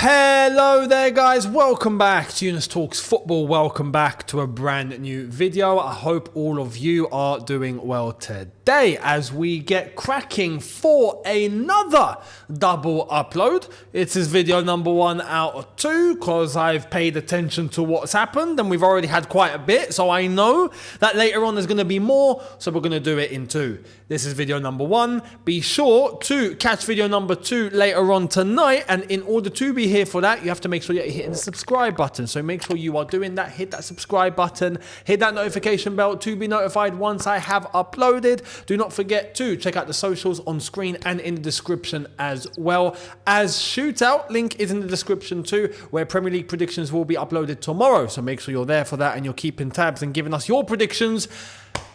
Hello there guys, welcome back to Younes Talks Football, welcome back to a brand new video. I hope all of you are doing well today as we get cracking for another double upload. It is video number 1 out of 2 because I've paid attention to what's happened and we've already had quite a bit, so I know that later on there's going to be more, so we're going to do it in 2. This is video number 1. Be sure to catch video number 2 later on tonight, and in order to be here for that, you have to make sure you're hitting the subscribe button. So make sure you are doing that. Hit that subscribe button, hit that notification bell to be notified once I have uploaded. Do not forget to check out the socials on screen and in the description as well. As Shootout, link is in the description too, where Premier League predictions will be uploaded tomorrow. So make sure you're there for that and you're keeping tabs and giving us your predictions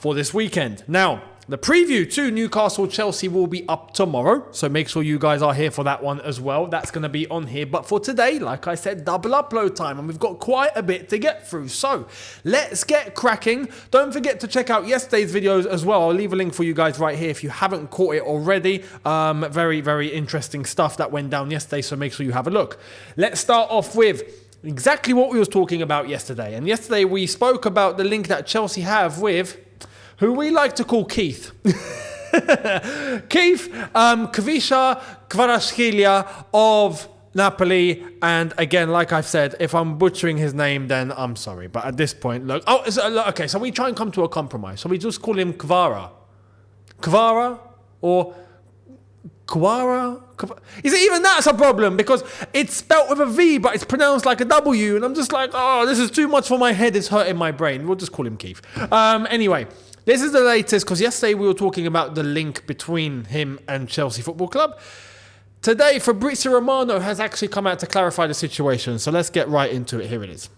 for this weekend. Now, the preview to Newcastle-Chelsea will be up tomorrow, so make sure you guys are here for that one as well. That's going to be on here. But for today, like I said, double upload time, and we've got quite a bit to get through. So let's get cracking. Don't forget to check out yesterday's videos as well. I'll leave a link for you guys right here if you haven't caught it already. Very, very interesting stuff that went down yesterday, so make sure you have a look. Let's start off with exactly what we was talking about yesterday. And yesterday we spoke about the link that Chelsea have with who we like to call Keith. Keith Kvaratskhelia of Napoli. And again, like I've said, if I'm butchering his name, then I'm sorry. But at this point, look. Okay, so we try and come to a compromise. So we just call him Kvara. Kvara or Kvara? Is it even that's a problem? Because it's spelt with a V, but it's pronounced like a W. And I'm just like, oh, this is too much for my head. It's hurting my brain. We'll just call him Keith. Anyway. This is the latest, because yesterday we were talking about the link between him and Chelsea Football Club. Today, Fabrizio Romano has actually come out to clarify the situation, so let's get right into it. Here it is.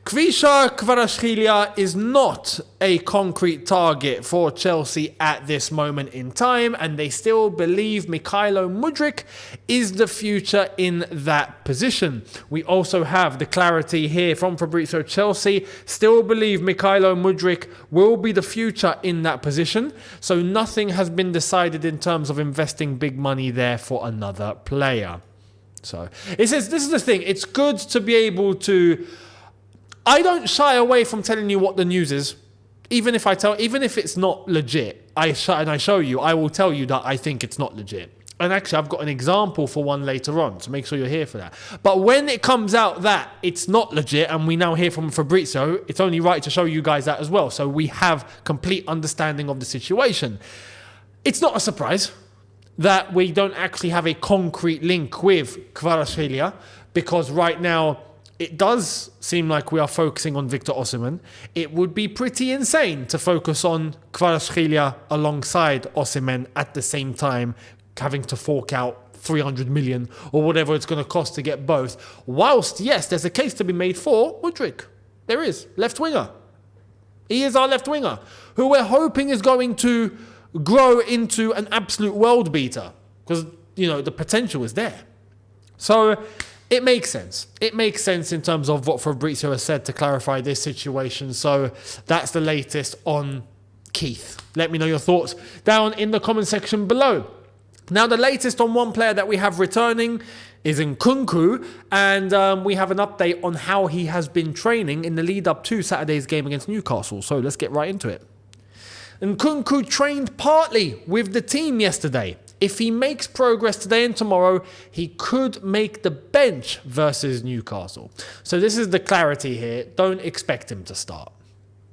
Kvaratskhelia is not a concrete target for Chelsea at this moment in time, and they still believe Mudryk is the future in that position. We also have the clarity here from Fabrizio. Chelsea still believe Mudryk will be the future in that position, so nothing has been decided in terms of investing big money there for another player. So it says, this is the thing, it's good to be able to... I don't shy away from telling you what the news is. Even if it's not legit, I show you, I will tell you that I think it's not legit. And actually, I've got an example for one later on, so make sure you're here for that. But when it comes out that it's not legit, and we now hear from Fabrizio, it's only right to show you guys that as well, so we have complete understanding of the situation. It's not a surprise that we don't actually have a concrete link with Kvaratskhelia, because right now, it does seem like we are focusing on Victor Osimhen. It would be pretty insane to focus on Kvaratskhelia alongside Osimhen at the same time, having to fork out 300 million or whatever it's going to cost to get both. Whilst, yes, there's a case to be made for Mudryk. There is. Left winger. He is our left winger, who we're hoping is going to grow into an absolute world beater because, you know, the potential is there. So... it makes sense. It makes sense in terms of what Fabrizio has said to clarify this situation. So that's the latest on Keith. Let me know your thoughts down in the comment section below. Now, the latest on one player that we have returning is Nkunku, and we have an update on how he has been training in the lead up to Saturday's game against Newcastle. So let's get right into it. Nkunku trained partly with the team yesterday. If he makes progress today and tomorrow, he could make the bench versus Newcastle. So this is the clarity here. Don't expect him to start.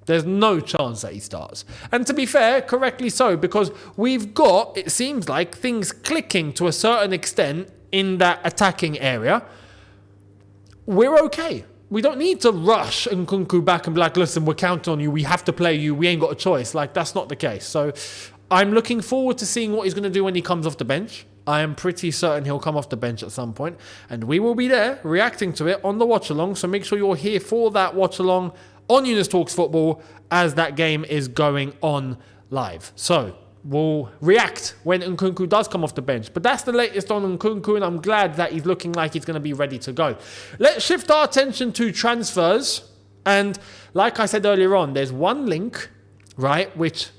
There's no chance that he starts. And to be fair, correctly so, because we've got, it seems like, things clicking to a certain extent in that attacking area. We're okay. We don't need to rush Nkunku back and be like, listen, we're counting on you. We have to play you. We ain't got a choice. Like, that's not the case. So I'm looking forward to seeing what he's going to do when he comes off the bench. I am pretty certain he'll come off the bench at some point, and we will be there reacting to it on the watch-along, so make sure you're here for that watch-along on Younes Talks Football as that game is going on live. So we'll react when Nkunku does come off the bench. But that's the latest on Nkunku, and I'm glad that he's looking like he's going to be ready to go. Let's shift our attention to transfers, and like I said earlier on, there's one link, right, which...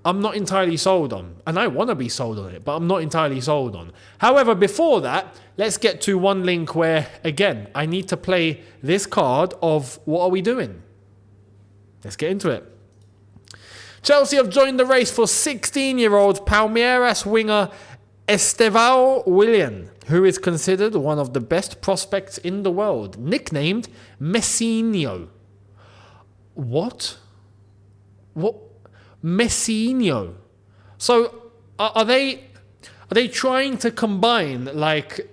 I'm not entirely sold on. And I want to be sold on it, but I'm not entirely sold on. However, before that, let's get to one link where, again, I need to play this card of what are we doing? Let's get into it. Chelsea have joined the race for 16-year-old Palmeiras winger Estevão Willian, who is considered one of the best prospects in the world, nicknamed Messinho. What? Messinho. So are they trying to combine like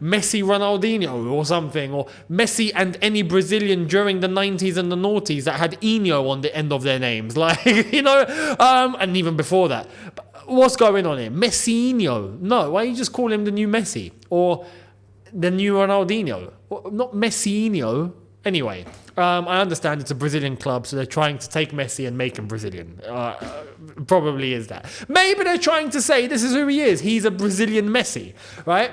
Messi Ronaldinho or something, or Messi and any Brazilian during the 90s and the noughties that had Inho on the end of their names, like, and even before that. What's going on here? Messinho. No, why don't you just call him the new Messi or the new Ronaldinho? Not Messinho. Anyway, I understand it's a Brazilian club, so they're trying to take Messi and make him Brazilian. Probably is that. Maybe they're trying to say this is who he is. He's a Brazilian Messi, right?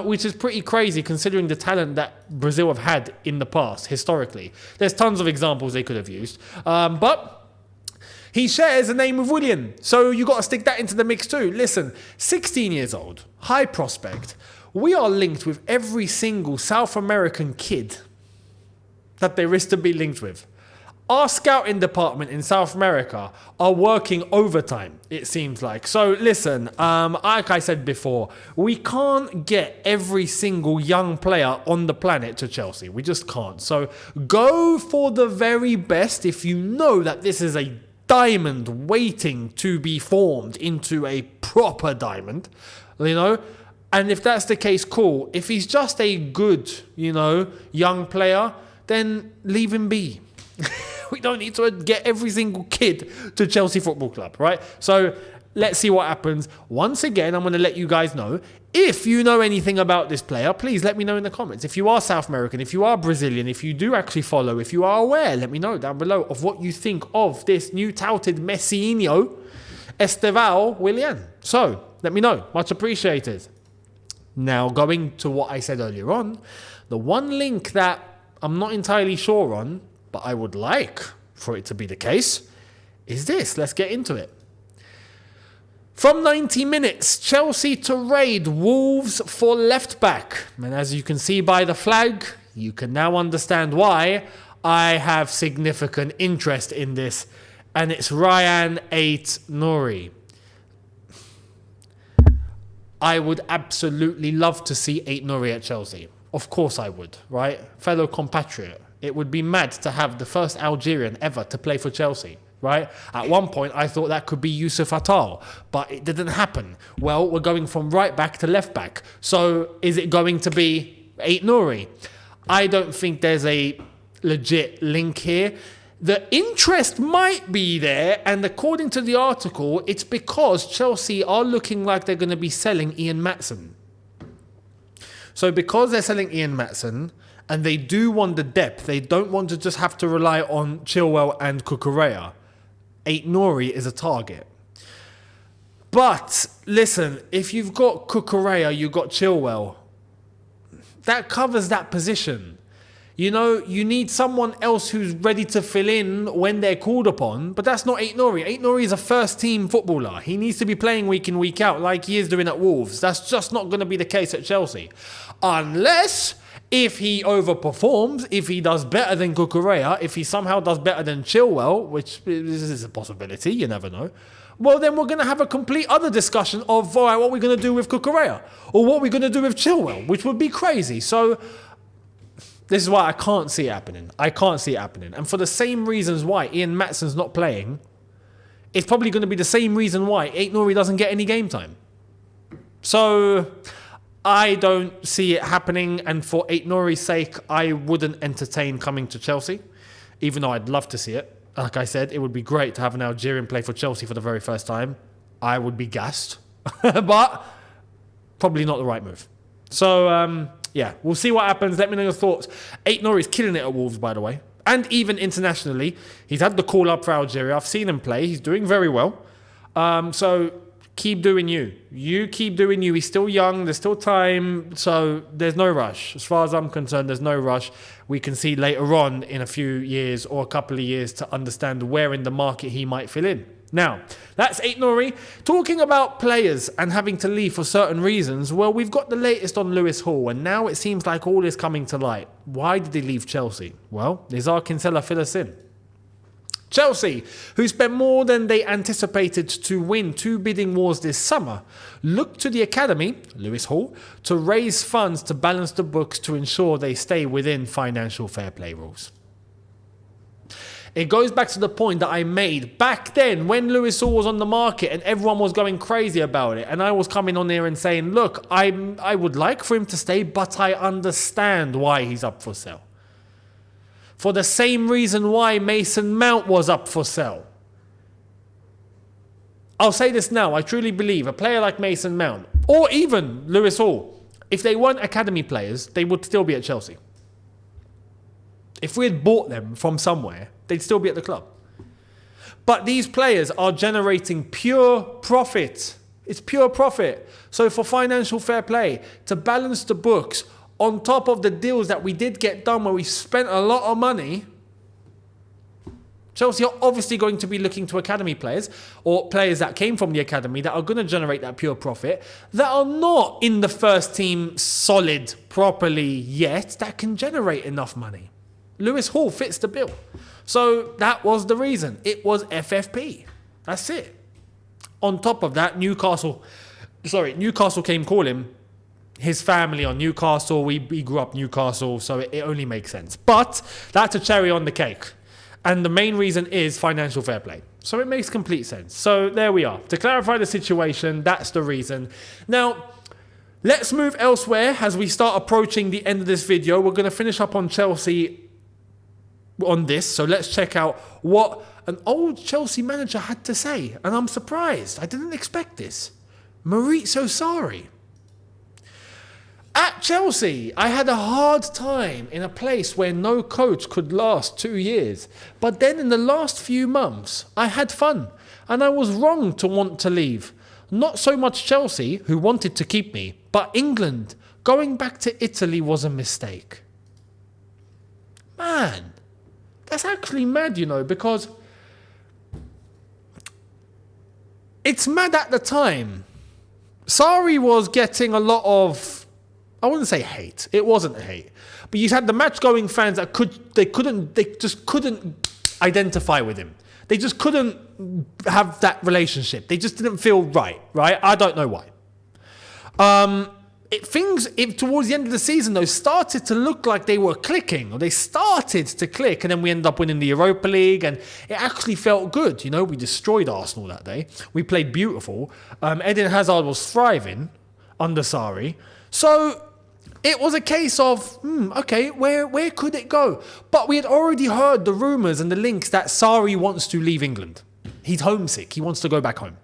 Which is pretty crazy considering the talent that Brazil have had in the past, historically. There's tons of examples they could have used. But he shares a name with Willian, so you got to stick that into the mix too. Listen, 16 years old, high prospect. We are linked with every single South American kid that there is to be linked with. Our scouting department in South America are working overtime, it seems like. So listen, like I said before, we can't get every single young player on the planet to Chelsea. We just can't. So go for the very best if you know that this is a diamond waiting to be formed into a proper diamond, And if that's the case, cool. If he's just a good, young player, then leave him be. We don't need to get every single kid to Chelsea Football Club, right? So let's see what happens. Once again, I'm going to let you guys know. If you know anything about this player, please let me know in the comments. If you are South American, if you are Brazilian, if you do actually follow, if you are aware, let me know down below of what you think of this new touted Messinho Estevão Willian. So let me know. Much appreciated. Now, going to what I said earlier on, the one link that I'm not entirely sure on, but I would like for it to be the case, is this. Let's get into it. From 90 minutes, Chelsea to raid Wolves for left back. And as you can see by the flag, you can now understand why I have significant interest in this. And it's Ryan Aït-Nouri. I would absolutely love to see Aït-Nouri at Chelsea. Of course I would, right? Fellow compatriot. It would be mad to have the first Algerian ever to play for Chelsea, right? At one point, I thought that could be Yusuf Attal, but it didn't happen. Well, we're going from right back to left back. So is it going to be Aït-Nouri? I don't think there's a legit link here. The interest might be there, and according to the article, it's because Chelsea are looking like they're going to be selling Ian Maatsen. So because they're selling Ian Maatsen, and they do want the depth, they don't want to just have to rely on Chilwell and Cucurella, Aït-Nouri is a target. But listen, if you've got Cucurella, you've got Chilwell, that covers that position. You need someone else who's ready to fill in when they're called upon, but that's not Aït-Nouri. Aït-Nouri is a first-team footballer. He needs to be playing week in, week out like he is doing at Wolves. That's just not going to be the case at Chelsea. Unless, if he overperforms, if he does better than Cucurella, if he somehow does better than Chilwell, which is a possibility, you never know, well, then we're going to have a complete other discussion of, all right, what we're going to do with Cucurella, or what we're going to do with Chilwell, which would be crazy. So this is why I can't see it happening. I can't see it happening. And for the same reasons why Ian Maatsen's not playing, it's probably going to be the same reason why Aït-Nouri doesn't get any game time. So I don't see it happening. And for Aït-Nouri's sake, I wouldn't entertain coming to Chelsea, even though I'd love to see it. Like I said, it would be great to have an Algerian play for Chelsea for the very first time. I would be gassed. But probably not the right move. So, yeah, we'll see what happens. Let me know your thoughts. Aït-Nouri is killing it at Wolves, by the way. And even internationally. He's had the call up for Algeria. I've seen him play. He's doing very well. So keep doing you. You keep doing you. He's still young. There's still time. So there's no rush. As far as I'm concerned, there's no rush. We can see later on in a few years or a couple of years to understand where in the market he might fill in. Now, that's Eight Nori. Talking about players and having to leave for certain reasons, well, we've got the latest on Lewis Hall, and now it seems like all is coming to light. Why did he leave Chelsea? Well, Nizar Kinsella fill us in. Chelsea, who spent more than they anticipated to win 2 bidding wars this summer, looked to the academy, Lewis Hall, to raise funds to balance the books to ensure they stay within financial fair play rules. It goes back to the point that I made back then when Lewis Hall was on the market and everyone was going crazy about it. And I was coming on there and saying, look, I would like for him to stay, but I understand why he's up for sale. For the same reason why Mason Mount was up for sale. I'll say this now, I truly believe a player like Mason Mount, or even Lewis Hall, if they weren't academy players, they would still be at Chelsea. If we had bought them from somewhere, they'd still be at the club. But these players are generating pure profit. It's pure profit. So for financial fair play, to balance the books, on top of the deals that we did get done where we spent a lot of money, Chelsea are obviously going to be looking to academy players or players that came from the academy that are going to generate that pure profit, that are not in the first team solid properly yet, that can generate enough money. Lewis Hall fits the bill. So that was the reason. It was FFP. That's it. On top of that, Newcastle came calling. His family on Newcastle, we grew up Newcastle, so it only makes sense. But that's a cherry on the cake. And the main reason is financial fair play. So it makes complete sense. So there we are. To clarify the situation, that's the reason. Now, let's move elsewhere as we start approaching the end of this video. We're going to finish up on Chelsea on this. So let's check out what an old Chelsea manager had to say. And I'm surprised. I didn't expect this. Maurizio Sarri. At Chelsea, I had a hard time in a place where no coach could last 2 years. But then in the last few months, I had fun. And I was wrong to want to leave. Not so much Chelsea, who wanted to keep me, but England. Going back to Italy was a mistake. Man, that's actually mad, you know, because it's mad at the time. Sarri was getting a lot of, I wouldn't say hate. It wasn't hate. But you had the match-going fans that they just couldn't identify with him. They just couldn't have that relationship. They just didn't feel right? I don't know why. Things towards the end of the season, though, started to look like they were clicking, or they started to click, and then we ended up winning the Europa League, and it actually felt good. You know, we destroyed Arsenal that day. We played beautiful. Eden Hazard was thriving under Sarri. So it was a case of, okay, where could it go? But we had already heard the rumours and the links that Sarri wants to leave England. He's homesick. He wants to go back home.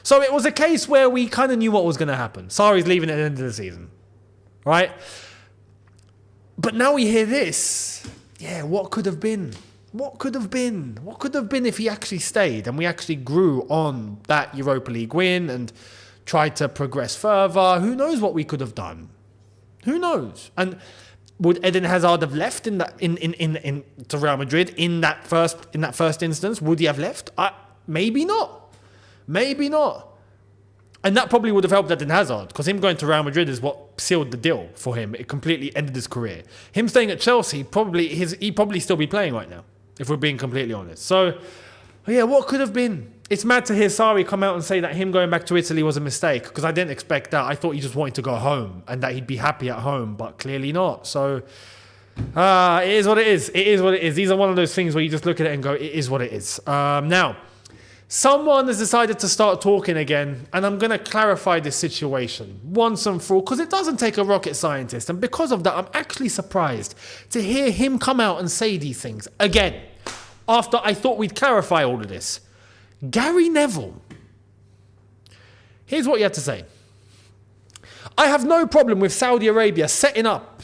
So it was a case where we kind of knew what was going to happen. Sarri's leaving at the end of the season, right? But now we hear this. Yeah, what could have been? What could have been? What could have been if he actually stayed and we actually grew on that Europa League win and tried to progress further? Who knows what we could have done? Who knows? And would Eden Hazard have left to Real Madrid in that first instance? Would he have left? Maybe not. Maybe not. And that probably would have helped Eden Hazard, because him going to Real Madrid is what sealed the deal for him. It completely ended his career. Him staying at Chelsea, he'd probably still be playing right now, if we're being completely honest. So, yeah, what could have been? It's mad to hear Sarri come out and say that him going back to Italy was a mistake, because I didn't expect that. I thought he just wanted to go home and that he'd be happy at home, but clearly not. So, it is what it is. It is what it is. These are one of those things where you just look at it and go, it is what it is. Now, someone has decided to start talking again, and I'm going to clarify this situation once and for all, because it doesn't take a rocket scientist, and because of that, I'm actually surprised to hear him come out and say these things again, after I thought we'd clarify all of this. Gary Neville. Here's what he had to say. I have no problem with Saudi Arabia setting up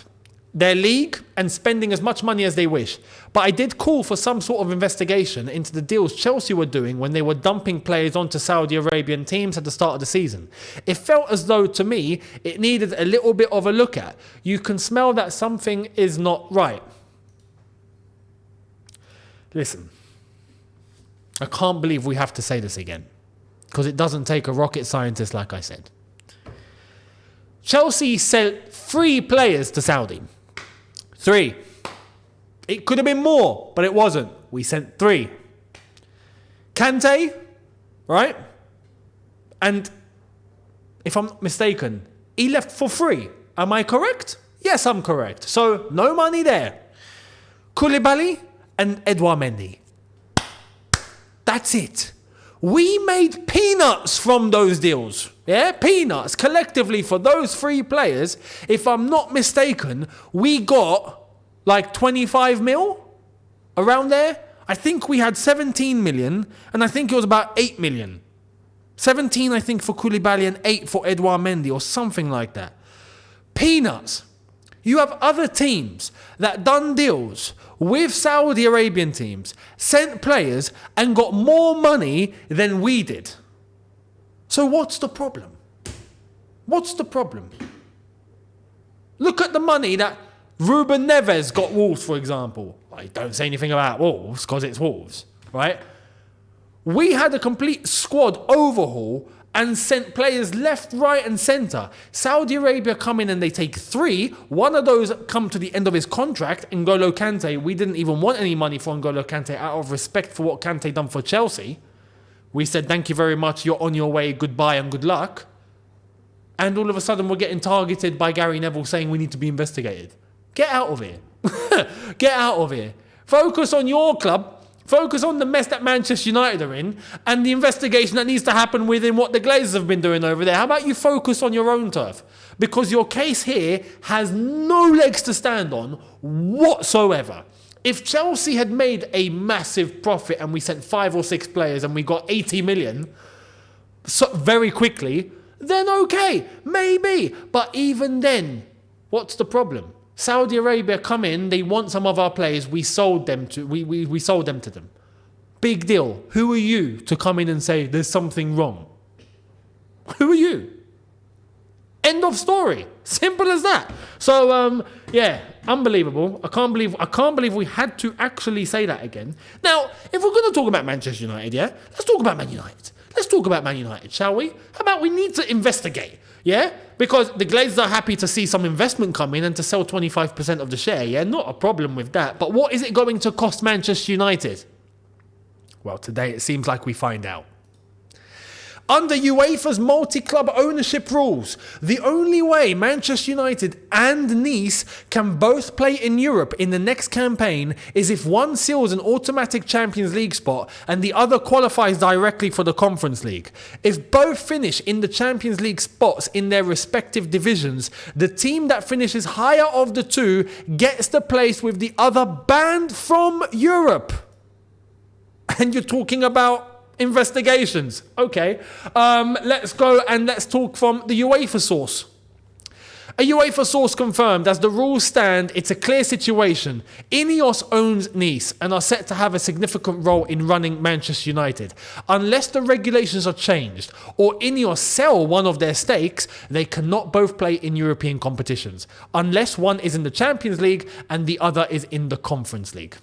their league and spending as much money as they wish. But I did call for some sort of investigation into the deals Chelsea were doing when they were dumping players onto Saudi Arabian teams at the start of the season. It felt as though, to me, it needed a little bit of a look at. You can smell that something is not right. Listen. I can't believe we have to say this again, because it doesn't take a rocket scientist, like I said. Chelsea sent 3 players to Saudi. 3. It could have been more, but it wasn't. We sent 3. Kante, right? And if I'm not mistaken, he left for free. Am I correct? Yes, I'm correct. So no money there. Koulibaly and Edouard Mendy. That's it. We made peanuts from those deals. Yeah, peanuts collectively for those 3 players. If I'm not mistaken, we got like 25 mil around there. I think we had 17 million and I think it was about 8 million. 17, I think, for Koulibaly and 8 for Edouard Mendy or something like that. Peanuts. You have other teams that done deals with Saudi Arabian teams, sent players and got more money than we did. So what's the problem? What's the problem? Look at the money that Ruben Neves got Wolves, for example. I don't say anything about Wolves because it's Wolves, right? We had a complete squad overhaul and sent players left, right and centre. Saudi Arabia come in and they take 3. One of those come to the end of his contract. N'Golo Kante, we didn't even want any money for N'Golo Kante out of respect for what Kante done for Chelsea. We said, thank you very much, you're on your way, goodbye and good luck. And all of a sudden we're getting targeted by Gary Neville saying we need to be investigated. Get out of here. Get out of here. Focus on your club. Focus on the mess that Manchester United are in and the investigation that needs to happen within what the Glazers have been doing over there. How about you focus on your own turf? Because your case here has no legs to stand on whatsoever. If Chelsea had made a massive profit and we sent 5 or 6 players and we got 80 million very quickly, then okay, maybe. But even then, what's the problem? Saudi Arabia come in, they want some of our players, we sold them to we sold them to them. Big deal. Who are you to come in and say there's something wrong? Who are you? End of story. Simple as that. So yeah, unbelievable. I can't believe we had to actually say that again. Now, if we're going to talk about Manchester United, yeah, let's talk about Man United. Let's talk about Man United, shall we? How about we need to investigate? Yeah? Because the Glazers are happy to see some investment come in and to sell 25% of the share, yeah? Not a problem with that. But what is it going to cost Manchester United? Well, today it seems like we find out. Under UEFA's multi-club ownership rules, the only way Manchester United and Nice can both play in Europe in the next campaign is if one seals an automatic Champions League spot and the other qualifies directly for the Conference League. If both finish in the Champions League spots in their respective divisions, the team that finishes higher of the 2 gets the place with the other banned from Europe. And you're talking about investigations. Okay, let's go and let's talk from the UEFA source. A UEFA source confirmed, as the rules stand, it's a clear situation. Ineos owns Nice and are set to have a significant role in running Manchester United. Unless the regulations are changed or Ineos sell one of their stakes, they cannot both play in European competitions, unless one is in the Champions League and the other is in the Conference League.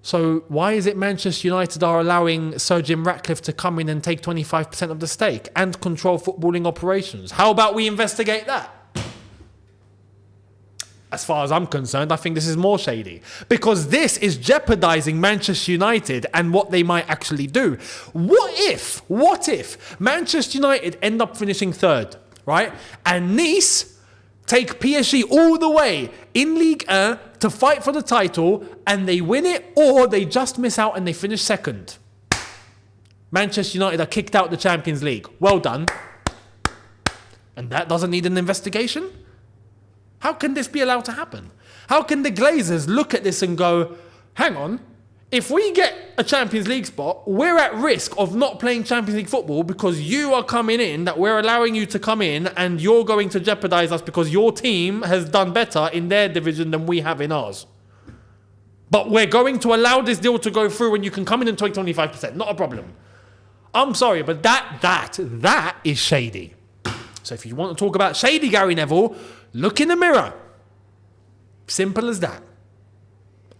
So why is it Manchester United are allowing Sir Jim Ratcliffe to come in and take 25% of the stake and control footballing operations? How about we investigate that? As far as I'm concerned, I think this is more shady, because this is jeopardizing Manchester United and what they might actually do. What if Manchester United end up finishing 3rd, right? And Nice take PSG all the way in Ligue 1 to fight for the title, and they win it, or they just miss out and they finish 2nd. Manchester United are kicked out the Champions League. Well done. And that doesn't need an investigation? How can this be allowed to happen? How can the Glazers look at this and go, hang on, if we get a Champions League spot, we're at risk of not playing Champions League football because you are coming in, that we're allowing you to come in, and you're going to jeopardize us because your team has done better in their division than we have in ours. But we're going to allow this deal to go through and you can come in and take 25%. Not a problem. I'm sorry, but that is shady. So if you want to talk about shady, Gary Neville, look in the mirror. Simple as that.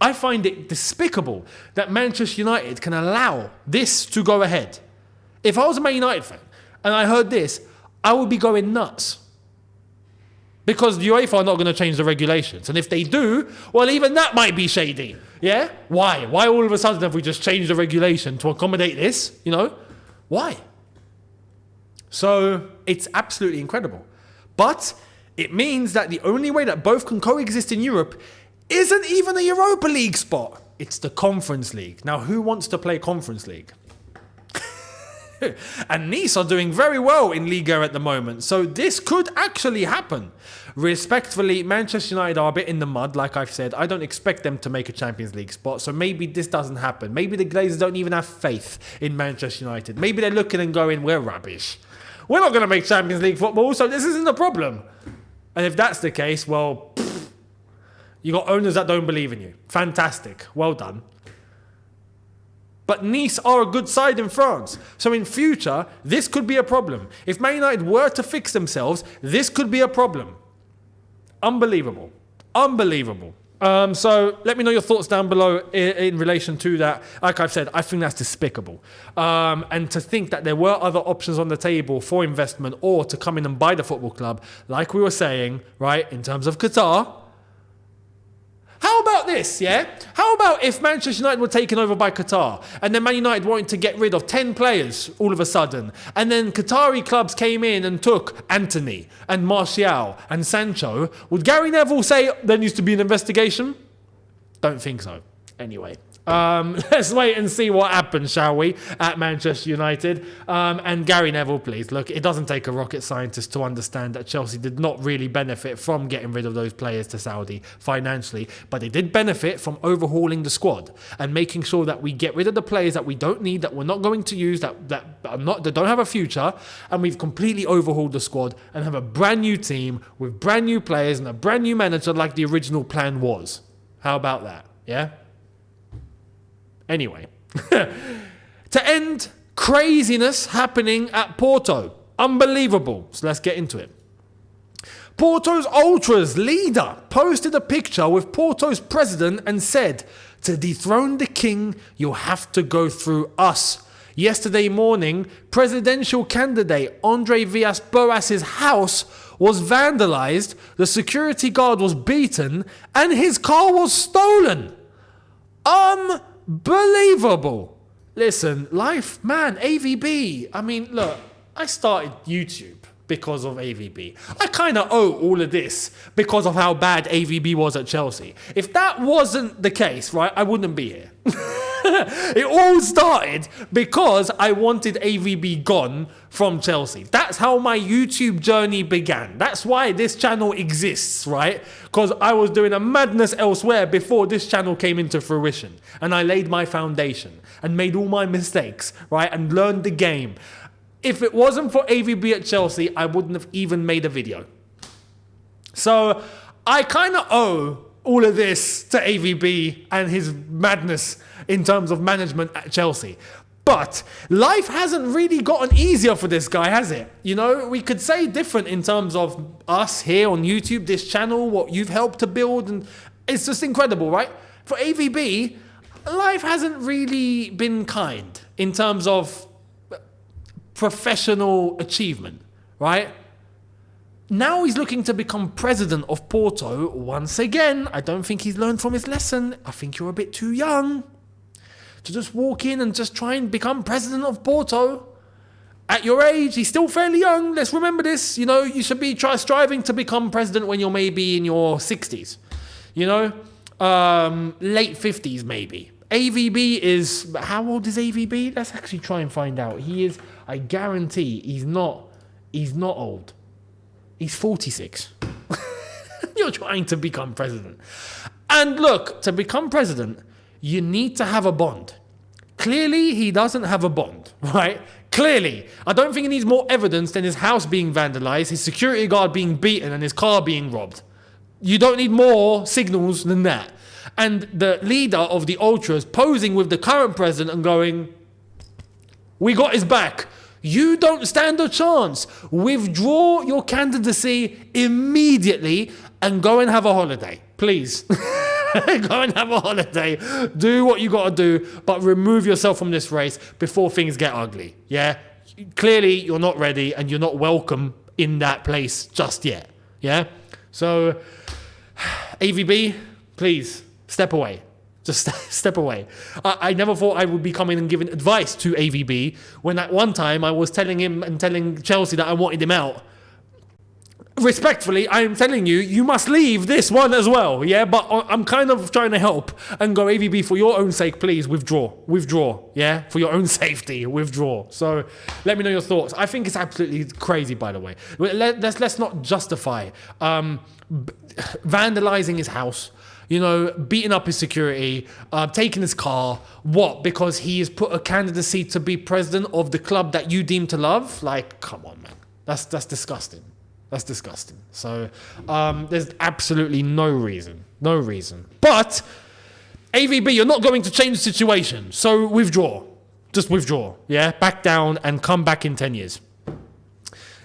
I find it despicable that Manchester United can allow this to go ahead. If I was a Man United fan and I heard this, I would be going nuts. Because the UEFA are not going to change the regulations. And if they do, well, even that might be shady. Yeah? Why? Why all of a sudden have we just changed the regulation to accommodate this? Why? So it's absolutely incredible. But it means that the only way that both can coexist in Europe isn't even a Europa League spot. It's the Conference League. Now, who wants to play Conference League? And Nice are doing very well in Liga at the moment. So this could actually happen. Respectfully, Manchester United are a bit in the mud, like I've said. I don't expect them to make a Champions League spot. So maybe this doesn't happen. Maybe the Glazers don't even have faith in Manchester United. Maybe they're looking and going, we're rubbish. We're not going to make Champions League football, so this isn't a problem. And if that's the case, well, you got owners that don't believe in you. Fantastic. Well done. But Nice are a good side in France. So in future, this could be a problem. If Man United were to fix themselves, this could be a problem. Unbelievable. Unbelievable. So let me know your thoughts down below in relation to that. Like I've said, I think that's despicable. And to think that there were other options on the table for investment or to come in and buy the football club, like we were saying, right, in terms of Qatar. How about this, yeah? How about if Manchester United were taken over by Qatar and then Man United wanted to get rid of 10 players all of a sudden and then Qatari clubs came in and took Anthony and Martial and Sancho? Would Gary Neville say there needs to be an investigation? Don't think so. Anyway. Let's wait and see what happens, shall we, at Manchester United. And Gary Neville, please, look, it doesn't take a rocket scientist to understand that Chelsea did not really benefit from getting rid of those players to Saudi financially, but they did benefit from overhauling the squad and making sure that we get rid of the players that we don't need, that we're not going to use, that don't have a future, and we've completely overhauled the squad and have a brand new team with brand new players and a brand new manager like the original plan was. How about that? Yeah? Anyway, to end craziness happening at Porto. Unbelievable. So let's get into it. Porto's Ultras leader posted a picture with Porto's president and said, "To dethrone the king, you'll have to go through us." Yesterday morning, presidential candidate Andre Villas-Boas's house was vandalized, the security guard was beaten, and his car was stolen. Unbelievable. Listen, life, man, AVB. I mean, look, I started YouTube because of AVB. I kind of owe all of this because of how bad AVB was at Chelsea. If that wasn't the case, right, I wouldn't be here. It all started because I wanted AVB gone from Chelsea. That's how my YouTube journey began. That's why this channel exists, right? Because I was doing a madness elsewhere before this channel came into fruition. And I laid my foundation and made all my mistakes, right? And learned the game. If it wasn't for AVB at Chelsea, I wouldn't have even made a video. So I kind of owe all of this to AVB and his madness in terms of management at Chelsea. But life hasn't really gotten easier for this guy, has it? You know, we could say different in terms of us here on YouTube, this channel, what you've helped to build. And it's just incredible, right? For AVB, life hasn't really been kind in terms of professional achievement, right? Now he's looking to become president of Porto once again. I don't think he's learned from his lesson. I think you're a bit too young to just walk in and just try and become president of Porto. At your age, he's still fairly young. Let's remember this. You know, you should be striving to become president when you're maybe in your 60s. You know, late 50s maybe. AVB is, how old is AVB? Let's actually try and find out. He is, I guarantee, he's not old. He's 46. You're trying to become president. And look, to become president, you need to have a bond. Clearly, he doesn't have a bond, right? Clearly. I don't think he needs more evidence than his house being vandalized, his security guard being beaten, and his car being robbed. You don't need more signals than that. And the leader of the Ultras posing with the current president and going, "We got his back. You don't stand a chance. Withdraw your candidacy immediately and go and have a holiday, please." Go and have a holiday. Do what you got to do, but remove yourself from this race before things get ugly. Yeah? Clearly, you're not ready and you're not welcome in that place just yet. Yeah? So, AVB, please, step away. Just step away. I never thought I would be coming and giving advice to AVB when at one time I was telling him and telling Chelsea that I wanted him out. Respectfully, I am telling you, you must leave this one as well, yeah? But I'm kind of trying to help and go, AVB, for your own sake, please, withdraw, yeah? For your own safety, withdraw. So let me know your thoughts. I think it's absolutely crazy, by the way. Let's not justify vandalizing his house, beating up his security, taking his car. What? Because he has put a candidacy to be president of the club that you deem to love? Like, come on, man. That's disgusting. That's disgusting. So there's absolutely no reason. But AVB, you're not going to change the situation. So withdraw. Just withdraw. Yeah? Back down and come back in 10 years.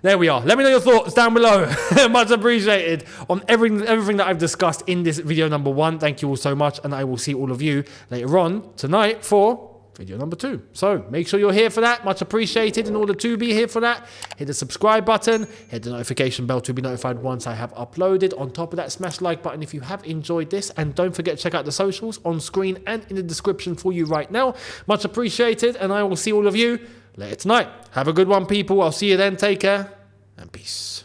There we are. Let me know your thoughts down below. Much appreciated on everything that I've discussed in this video number 1. Thank you all so much. And I will see all of you later on tonight for video number 2. So make sure you're here for that. Much appreciated. In order to be here for that, hit the subscribe button, hit the notification bell to be notified once I have uploaded. On top of that, smash the like button if you have enjoyed this, and don't forget to check out the socials on screen and in the description for you right now. Much appreciated, and I will see all of you later tonight. Have a good one, people. I'll see you then. Take care and peace.